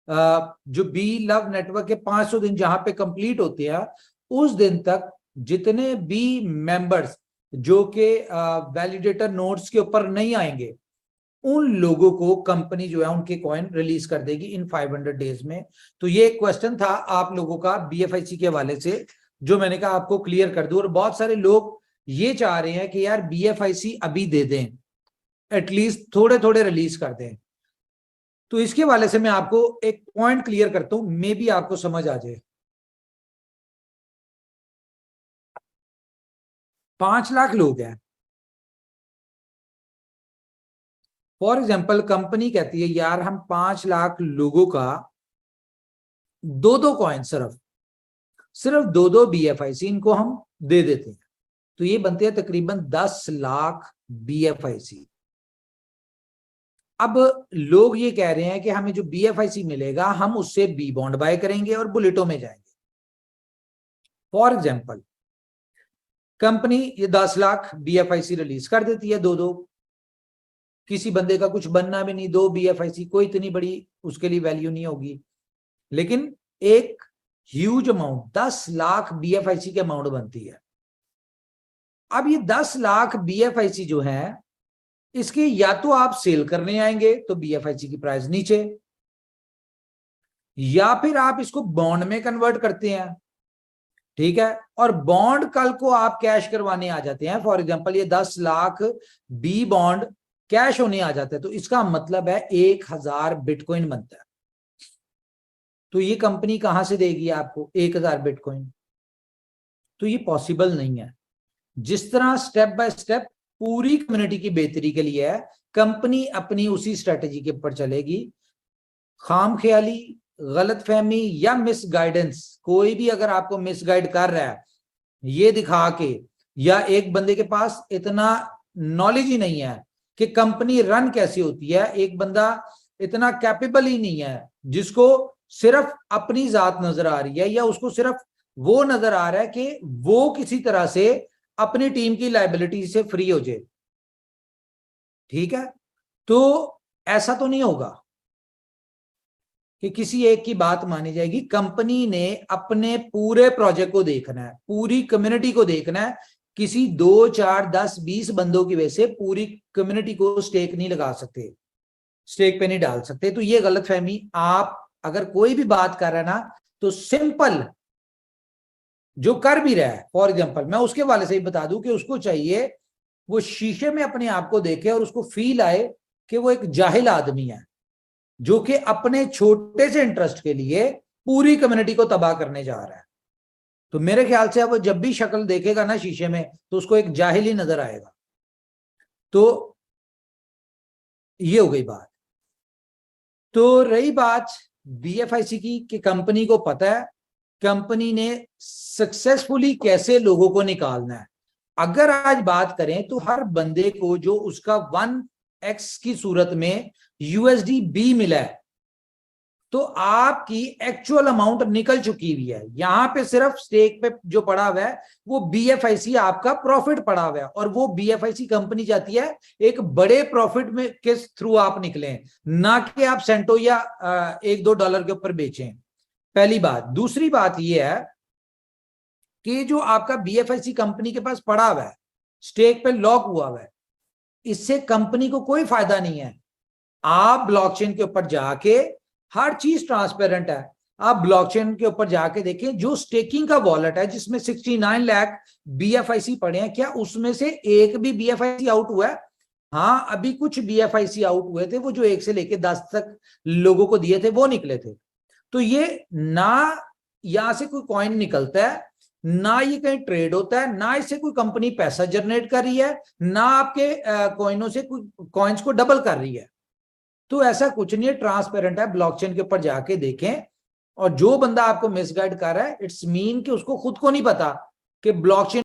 जो B love network के 500 दिन जहां पे कंप्लीट होते हैं, उस दिन तक जितने भी मेंबर्स जो के वैलिडेटर नोड्स के ऊपर नहीं आएंगे, उन लोगों को कंपनी जो है उनके कॉइन रिलीज कर देगी इन 500 डेज में। तो ये क्वेश्चन था आप लोगों का बीएफआईसी के हवाले से, जो मैंने कहा आपको क्लियर कर दूं। और बहुत सारे लोग ये चाह रहे हैं कि यार बीएफआईसी अभी दे दें, एटलीस्ट थोड़े थोड़े रिलीज कर दें। तो इसके हवाले से मैं आपको एक पॉइंट क्लियर करता हूं, मे बी आपको समझ आ जाए। 5 लाख लोग हैं, फॉर एग्जाम्पल कंपनी कहती है यार हम 5 लाख लोगों का 2-2 कॉइन, सिर्फ 2-2 बीएफआईसी इनको हम दे देते हैं, तो ये बनते हैं तकरीबन 10 लाख बीएफआईसी। अब लोग ये कह रहे हैं कि हमें जो बीएफआईसी मिलेगा हम उससे बी बॉन्ड बाय करेंगे और बुलेटों में जाएंगे। फॉर एग्जाम्पल कंपनी ये 10 लाख बीएफआईसी रिलीज कर देती है, 2-2, किसी बंदे का कुछ बनना भी नहीं, 2 बीएफआईसी कोई इतनी बड़ी उसके लिए वैल्यू नहीं होगी। लेकिन एक ह्यूज अमाउंट 10 लाख बीएफआईसी के अमाउंट बनती है। अब ये 10 लाख बीएफआईसी जो है, इसके या तो आप सेल करने आएंगे तो बीएफआईसी की प्राइस नीचे, या फिर आप इसको बॉन्ड में कन्वर्ट करते हैं, ठीक है, और बॉन्ड कल को आप कैश करवाने आ जाते हैं। फॉर एग्जांपल ये 10 लाख बी बॉन्ड कैश होने आ जाता है, तो इसका मतलब है 1000 बिटकॉइन बनता है। तो ये कंपनी कहां से देगी आपको 1000 बिटकॉइन? तो ये पॉसिबल नहीं है। जिस तरह स्टेप बाय स्टेप पूरी कम्युनिटी की बेहतरी के लिए है, कंपनी अपनी उसी स्ट्रेटेजी के ऊपर चलेगी। खामख्याली, गलतफहमी या मिस गाइडेंस, कोई भी अगर आपको मिस गाइड कर रहा है ये दिखा के, या एक बंदे के पास इतना नॉलेज ही नहीं है कि कंपनी रन कैसी होती है, एक बंदा इतना कैपेबल ही नहीं है जिसको सिर्फ अपनी जात नजर आ रही है, या उसको सिर्फ वो नजर आ रहा है कि वो किसी तरह से अपनी टीम की लायबिलिटी से फ्री हो जाए, ठीक है, तो ऐसा तो नहीं होगा कि किसी एक की बात मानी जाएगी। कंपनी ने अपने पूरे प्रोजेक्ट को देखना है, पूरी कम्युनिटी को देखना है। किसी 2, 4, 10, 20 बंदों की वजह से पूरी कम्युनिटी को स्टेक नहीं लगा सकते, स्टेक पे नहीं डाल सकते। तो ये गलतफहमी, आप अगर कोई भी बात कर रहे हैं ना, तो सिंपल जो कर भी रहा है, फॉर एग्जांपल मैं उसके वाले से ही बता दूं कि उसको चाहिए वो शीशे में अपने आप को देखे और उसको फील आए कि वो एक जाहिल आदमी है जो कि अपने छोटे से इंटरेस्ट के लिए पूरी कम्युनिटी को तबाह करने जा रहा है। तो मेरे ख्याल से अब वो जब भी शक्ल देखेगा ना शीशे में, तो उसको एक जाहिल ही नजर आएगा। तो ये हो गई बात। तो रही बात बीएफआईसी की, कि कंपनी को पता है कंपनी ने सक्सेसफुली कैसे लोगों को निकालना है। अगर आज बात करें तो हर बंदे को जो उसका 1x की सूरत में यूएसडी बी मिला है, तो आपकी एक्चुअल अमाउंट निकल चुकी हुई है। यहां पे सिर्फ स्टेक पे जो पड़ा हुआ है वो बीएफआईसी आपका प्रॉफिट पड़ा हुआ है, और वो बीएफआईसी कंपनी चाहती है एक बड़े प्रॉफिट में के थ्रू आप निकलें, ना कि आप सेंटो या $1-2 के ऊपर बेचें। पहली बात। दूसरी बात यह है कि जो आपका बीएफआईसी कंपनी के पास पड़ा हुआ है, स्टेक पे लॉक हुआ हुआ है, इससे कंपनी को कोई फायदा नहीं है। आप ब्लॉकचेन के ऊपर जाके, हर चीज ट्रांसपेरेंट है, आप ब्लॉकचेन के ऊपर जाके देखें जो स्टेकिंग का वॉलेट है जिसमें 69 लाख बीएफआईसी पड़े हैं, क्या उसमें से एक भी बीएफआईसी आउट हुआ है? हाँ, अभी कुछ बीएफआईसी आउट हुए थे, वो जो 1 से लेके 10 तक लोगों को दिए थे वो निकले थे। तो ये ना यहां से कोई कॉइन निकलता है, ना ये कहीं ट्रेड होता है, ना इससे कोई कंपनी पैसा जनरेट कर रही है, ना आपके कॉइनों से कोई कॉइन्स को डबल कर रही है। तो ऐसा कुछ नहीं है, ट्रांसपेरेंट है। ब्लॉकचेन के ऊपर जाके देखें। और जो बंदा आपको मिसगाइड कर रहा है, इट्स मीन कि उसको खुद को नहीं पता कि ब्लॉकचेन